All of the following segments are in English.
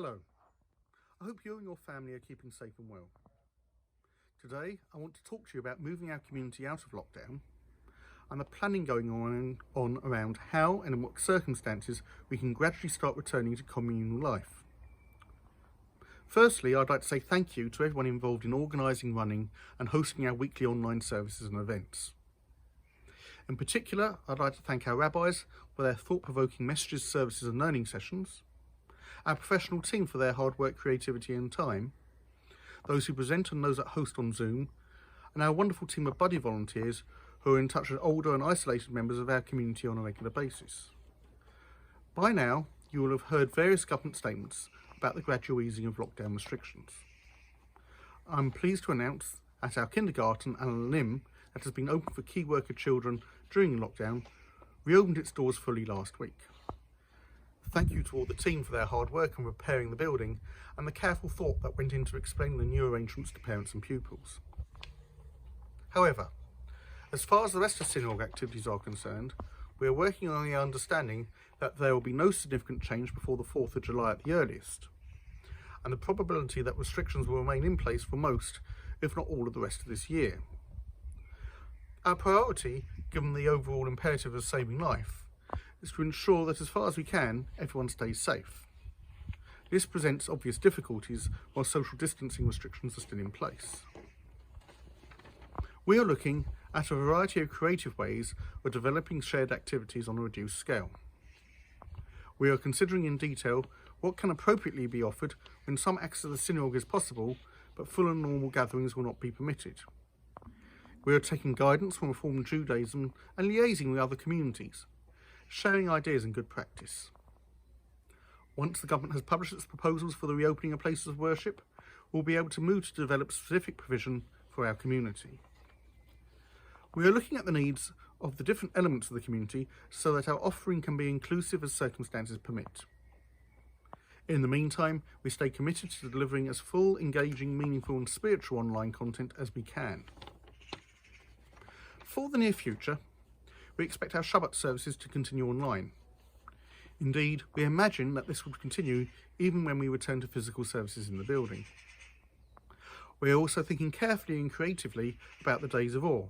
Hello, I hope you and your family are keeping safe and well. Today I want to talk to you about moving our community out of lockdown and the planning going on around how and in what circumstances we can gradually start returning to communal life. Firstly, I'd like to say thank you to everyone involved in organising, running and hosting our weekly online services and events. In particular, I'd like to thank our rabbis for their thought-provoking messages, services and learning sessions, our professional team for their hard work, creativity and time, those who present and those that host on Zoom, and our wonderful team of buddy volunteers who are in touch with older and isolated members of our community on a regular basis. By now, you will have heard various government statements about the gradual easing of lockdown restrictions. I'm pleased to announce that our kindergarten and Lim, that has been open for key worker children during lockdown, reopened its doors fully last week. Thank you to all the team for their hard work in repairing the building and the careful thought that went into explaining the new arrangements to parents and pupils. However, as far as the rest of synagogue activities are concerned, we are working on the understanding that there will be no significant change before the 4th of July at the earliest, and the probability that restrictions will remain in place for most, if not all, of the rest of this year. Our priority, given the overall imperative of saving life, is to ensure that as far as we can, everyone stays safe. This presents obvious difficulties while social distancing restrictions are still in place. We are looking at a variety of creative ways of developing shared activities on a reduced scale. We are considering in detail what can appropriately be offered when some access to the synagogue is possible, but full and normal gatherings will not be permitted. We are taking guidance from Reform Judaism and liaising with other communities, sharing ideas and good practice. Once the government has published its proposals for the reopening of places of worship, we'll be able to move to develop specific provision for our community. We are looking at the needs of the different elements of the community so that our offering can be inclusive as circumstances permit. In the meantime, we stay committed to delivering as full, engaging, meaningful and spiritual online content as we can. For the near future, we expect our Shabbat services to continue online. Indeed, we imagine that this will continue even when we return to physical services in the building. We are also thinking carefully and creatively about the days of awe.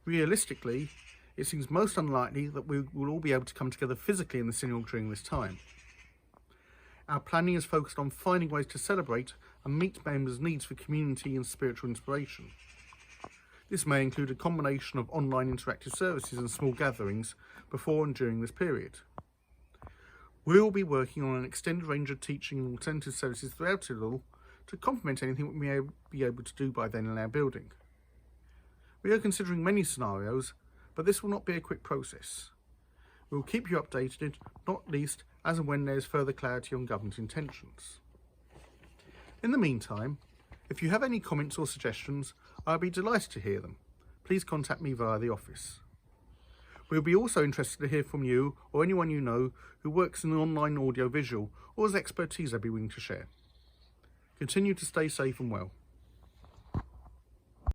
Realistically, it seems most unlikely that we will all be able to come together physically in the synagogue during this time. Our planning is focused on finding ways to celebrate and meet members' needs for community and spiritual inspiration. This may include a combination of online interactive services and small gatherings before and during this period. We will be working on an extended range of teaching and alternative services throughout it all to complement anything we may be able to do by then in our building. We are considering many scenarios, but this will not be a quick process. We will keep you updated, not least as and when there is further clarity on government intentions. In the meantime, if you have any comments or suggestions, I'll be delighted to hear them. Please contact me via the office. We'll be also interested to hear from you or anyone you know who works in online audio visual or has expertise they'll be willing to share. Continue to stay safe and well.